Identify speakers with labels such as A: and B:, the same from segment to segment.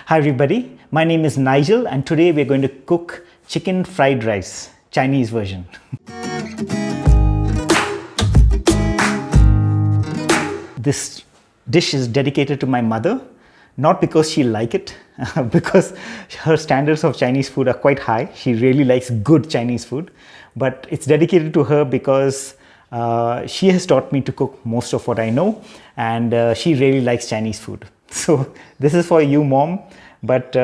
A: Hi everybody, my name is Nigel and today we're going to cook chicken fried rice, Chinese version. This dish is dedicated to my mother, not because she likes it, because her standards of Chinese food are quite high. She really likes good Chinese food, but it's dedicated to her because she has taught me to cook most of what I know, and she really likes Chinese food. So this is for you, Mom, but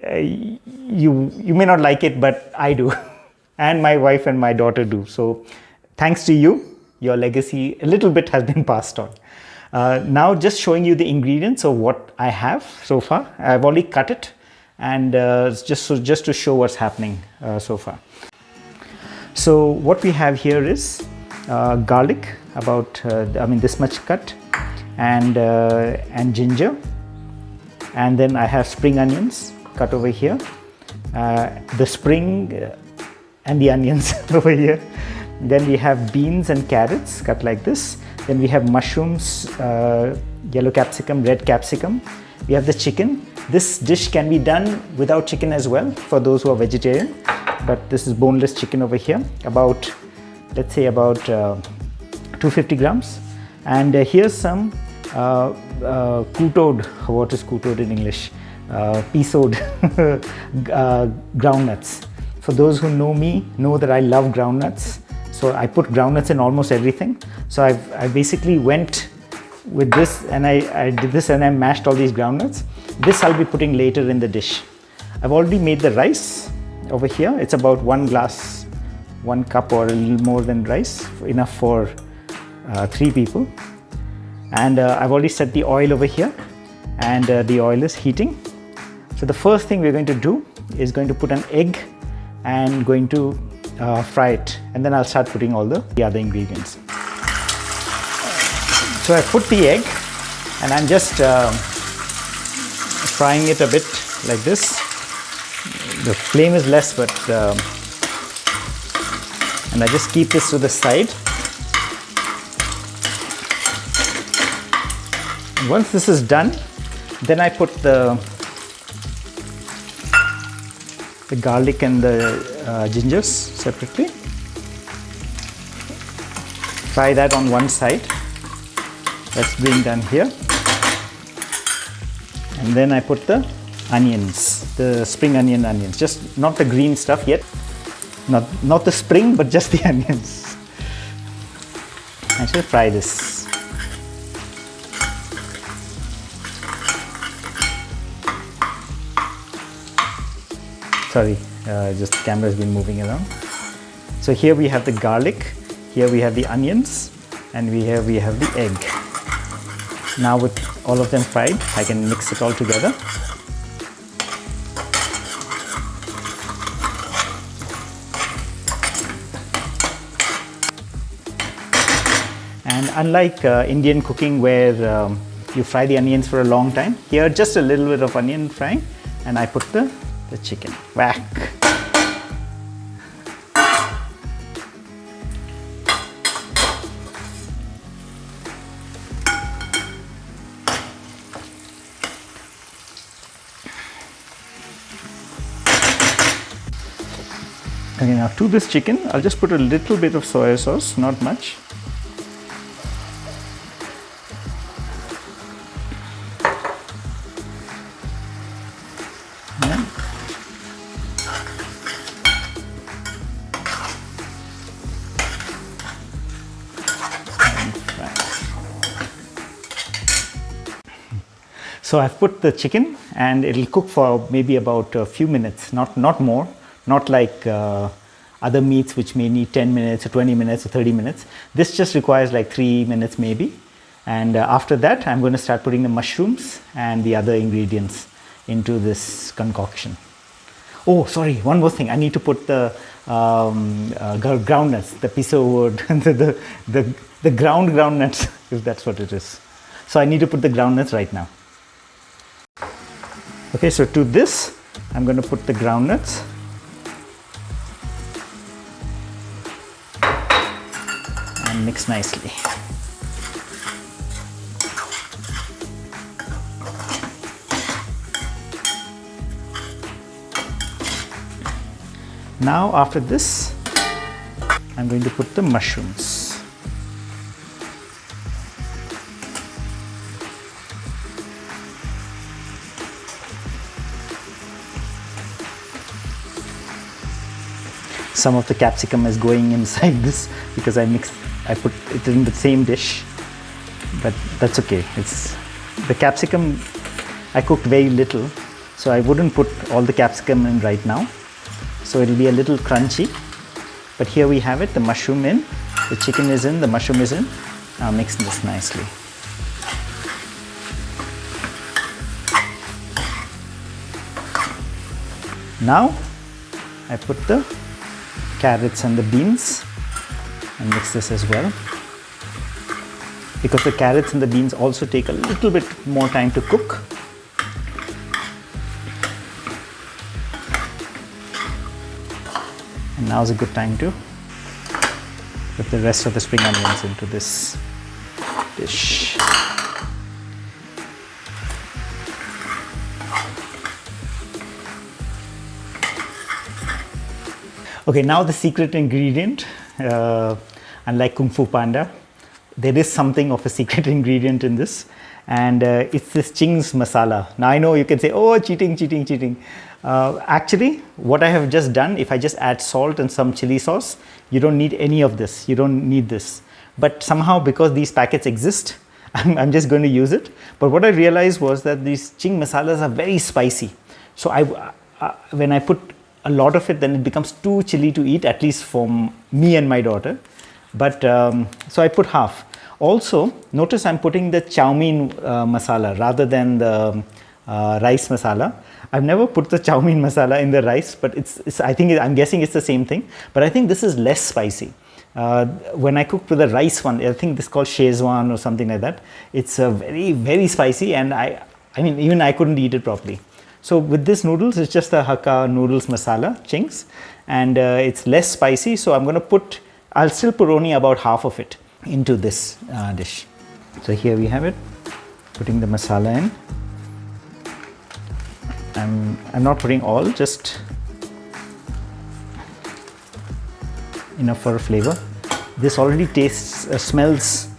A: you may not like it, but I do, and my wife and my daughter do. So thanks to you, your legacy a little bit has been passed on. Now just showing you the ingredients of what I have so far. I've already cut it, and just to show what's happening so far. So what we have here is garlic, about this much cut, and ginger, and then I have spring onions cut over here, the spring and the onions over here. Then we have beans and carrots cut like this. Then we have mushrooms, yellow capsicum, red capsicum. We have the chicken. This dish can be done without chicken as well for those who are vegetarian, but this is boneless chicken over here, about, let's say, about 250 grams. And here's some kutoed, what is kutoed in English? Pisoed groundnuts. For those who know me, know that I love groundnuts. So I put groundnuts in almost everything. So I basically went with this, and I did this, and I mashed all these groundnuts. This I'll be putting later in the dish. I've already made the rice over here. It's about 1 glass, 1 cup or a little more than rice, enough for 3 people. And I've already set the oil over here, and the oil is heating. So the first thing we're going to do is going to put an egg and going to fry it, and then I'll start putting all the other ingredients. So I put the egg, and I'm just frying it a bit like this. The flame is less, but and I just keep this to the side. And once this is done, then I put the garlic and the gingers separately. Fry that on one side. That's being done here. And then I put the onions, the spring onions, just not the green stuff yet. Not the spring, but just the onions. I shall fry this. Sorry, just the camera has been moving around. So here we have the garlic, here we have the onions, and we have the egg. Now with all of them fried, I can mix it all together. And unlike Indian cooking where you fry the onions for a long time, here just a little bit of onion frying, and I put the chicken. Whack! Okay, now to this chicken, I'll just put a little bit of soy sauce, not much. So I've put the chicken, and it'll cook for maybe about a few minutes, not more, not like other meats which may need 10 minutes or 20 minutes or 30 minutes. This just requires like 3 minutes maybe. And after that, I'm going to start putting the mushrooms and the other ingredients into this concoction. Oh, sorry, one more thing. I need to put the groundnuts, the piso wood, the ground groundnuts, if that's what it is. So I need to put the groundnuts right now. Okay, so to this, I'm going to put the groundnuts. And mix nicely. Now after this, I'm going to put the mushrooms. Some of the capsicum is going inside this because I put it in the same dish, but that's okay. It's the capsicum, I cooked very little, so I wouldn't put all the capsicum in right now. So it'll be a little crunchy, but here we have it, the mushroom in, the chicken is in, the mushroom is in. Now mix this nicely. Now I put the carrots and the beans and mix this as well, because the carrots and the beans also take a little bit more time to cook. And now is a good time to put the rest of the spring onions into this dish. Okay, now the secret ingredient, unlike Kung Fu Panda, there is something of a secret ingredient in this, and it's this Ching's masala. Now I know you can say, oh, cheating, cheating, cheating. Actually, what I have just done, if I just add salt and some chili sauce, you don't need any of this, you don't need this. But somehow, because these packets exist, I'm just going to use it. But what I realized was that these Ching masalas are very spicy. So when I put a lot of it, then it becomes too chilly to eat, at least for me and my daughter. But so I put half. Also, notice I'm putting the chow mein masala rather than the rice masala. I've never put the chow mein masala in the rice, but I'm guessing it's the same thing. But I think this is less spicy. When I cooked with the rice one, I think this is called Szechuan or something like that. It's very, very spicy, and I mean, even I couldn't eat it properly. So with this noodles, it's just the Hakka noodles masala, Ching's, and it's less spicy. So I'll still put only about half of it into this dish. So here we have it, putting the masala in. I'm not putting all, just enough for a flavor. This already smells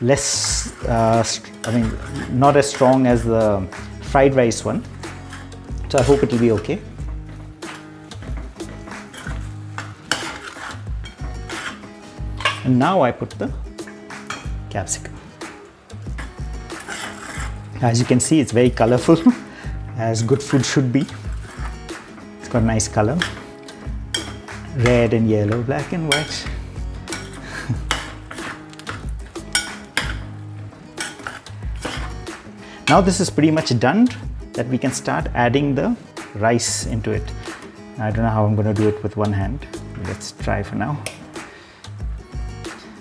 A: less, not as strong as the fried rice one. So I hope it will be okay. And now I put the capsicum. As you can see, it's very colorful, as good food should be. It's got a nice color. Red and yellow, black and white. Now this is pretty much done, that we can start adding the rice into it. I don't know how I'm going to do it with one hand. Let's try for now.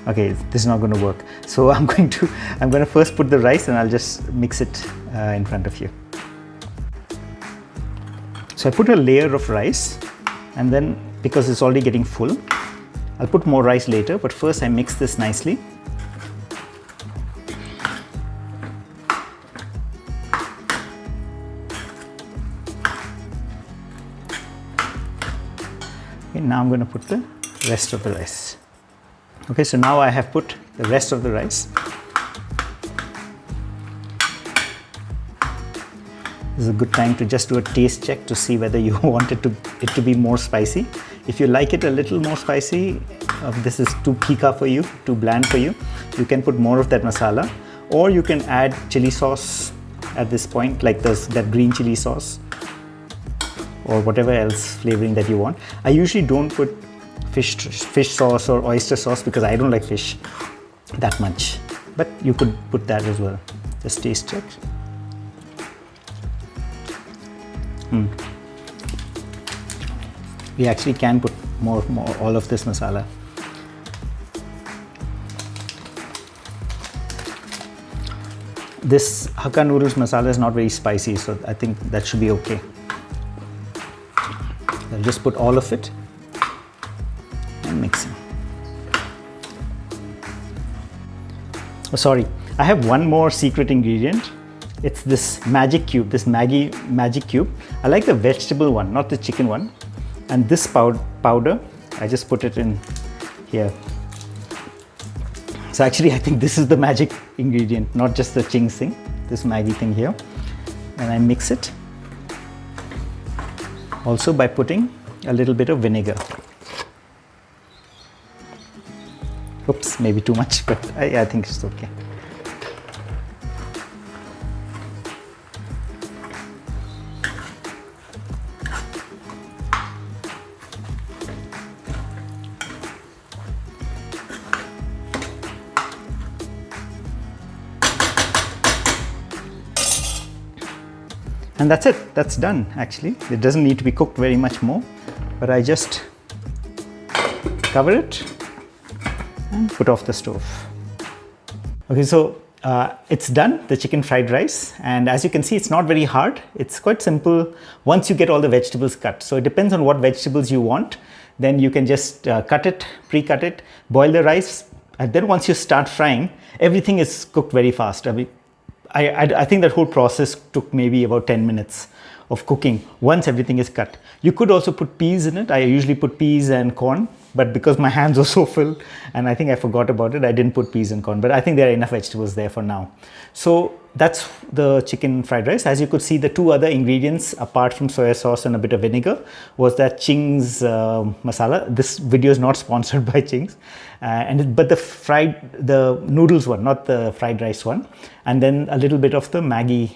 A: Okay, this is not going to work. So I'm going to first put the rice, and I'll just mix it in front of you. So I put a layer of rice, and then because it's already getting full, I'll put more rice later, but first I mix this nicely. Okay, now I'm going to put the rest of the rice. Okay, so now I have put the rest of the rice. This is a good time to just do a taste check to see whether you want it to be more spicy. If you like it a little more spicy, this is too pica for you, too bland for you, you can put more of that masala, or you can add chili sauce at this point, like that green chili sauce, or whatever else flavoring that you want. I usually don't put fish sauce or oyster sauce because I don't like fish that much, but you could put that as well. Just taste check. We actually can put more all of this masala. This Hakka noodles masala is not very spicy, so I think that should be okay. I'll just put all of it and mix it. Oh, sorry, I have one more secret ingredient. It's this magic cube, this Maggi magic cube. I like the vegetable one, not the chicken one. And this powder, I just put it in here. So actually, I think this is the magic ingredient, not just the chings thing, this Maggi thing here. And I mix it also by putting a little bit of vinegar. Oops, maybe too much, but I think it's okay. And that's it, that's done actually. It doesn't need to be cooked very much more, but I just cover it and put off the stove. Okay, so it's done, the chicken fried rice. And as you can see, it's not very hard. It's quite simple once you get all the vegetables cut. So it depends on what vegetables you want. Then you can just cut it, pre-cut it, boil the rice. And then once you start frying, everything is cooked very fast. I think that whole process took maybe about 10 minutes of cooking once everything is cut. You could also put peas in it. I usually put peas and corn, but because my hands were so full and I think I forgot about it, I didn't put peas and corn, but I think there are enough vegetables there for now. So that's the chicken fried rice. As you could see, the two other ingredients apart from soya sauce and a bit of vinegar was that Ching's masala. This video is not sponsored by Ching's, but the noodles one, not the fried rice one, and then a little bit of the Maggi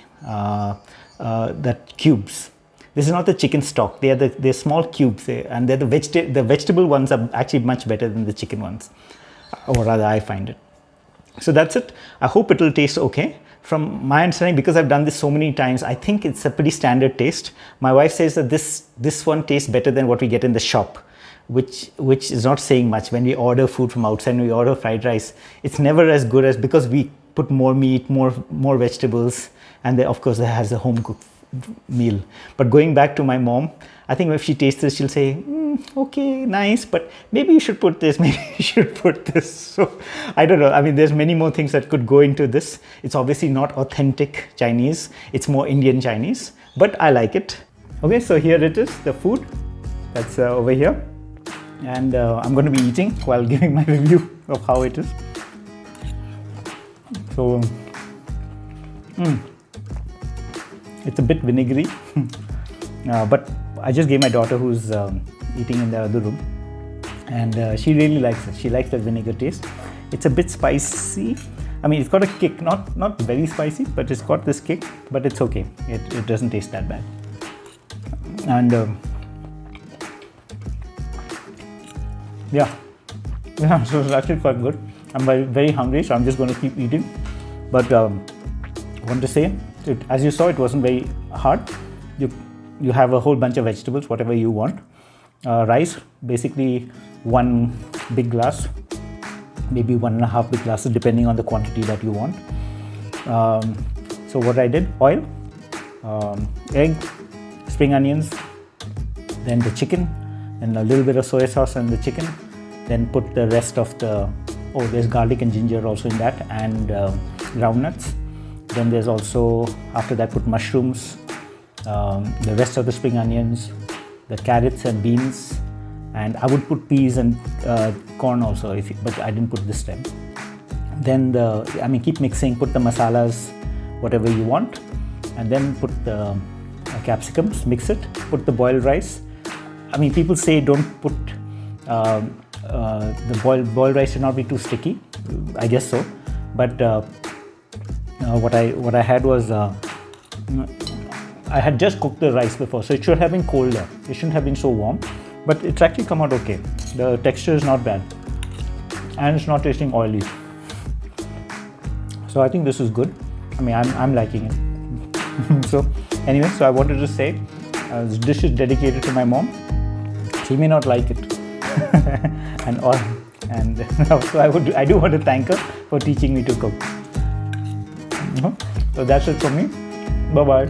A: that cubes. This is not the chicken stock. They're small cubes, and they're the vegetable ones are actually much better than the chicken ones, or rather I find it. So that's it. I hope it will taste okay. From my understanding, because I've done this so many times, I think it's a pretty standard taste. My wife says that this one tastes better than what we get in the shop, which is not saying much. When we order food from outside and we order fried rice, it's never as good as, because we put more meat, more vegetables, and of course it has a home cooked meal. But going back to my mom, I think if she tastes this, she'll say, okay, nice, but maybe you should put this, maybe you should put this. So I don't know. I mean, there's many more things that could go into this. It's obviously not authentic Chinese. It's more Indian Chinese, but I like it. Okay, so here it is, the food that's over here. And I'm going to be eating while giving my review of how it is. So, it's a bit vinegary, but I just gave my daughter, who's eating in the other room, and she really likes it. She likes the vinegar taste. It's a bit spicy. I mean, it's got a kick, not very spicy, but it's got this kick, but it's okay. It doesn't taste that bad. And yeah, so it's actually quite good. I'm very hungry, so I'm just going to keep eating. But I want to say, as you saw, it wasn't very hard. You have a whole bunch of vegetables, whatever you want. Rice, basically one big glass, maybe 1.5 big glasses, depending on the quantity that you want. So what I did, oil, egg, spring onions, then the chicken, and a little bit of soy sauce on the chicken, then put the rest of the, there's garlic and ginger also in that, and groundnuts. Then there's also, after that, put mushrooms, the rest of the spring onions, the carrots and beans, and I would put peas and corn also, but I didn't put this time. Then keep mixing, put the masalas, whatever you want, and then put the capsicums, mix it, put the boiled rice. I mean, people say don't put, the boiled rice should not be too sticky. I guess so, but what I had was, I had just cooked the rice before, so it should have been colder. It shouldn't have been so warm, but it's actually come out okay. The texture is not bad, and it's not tasting oily. So I think this is good. I mean, I'm liking it. So anyway, so I wanted to say, this dish is dedicated to my mom. She may not like it, and so I do want to thank her for teaching me to cook. So that's it for me. Bye bye.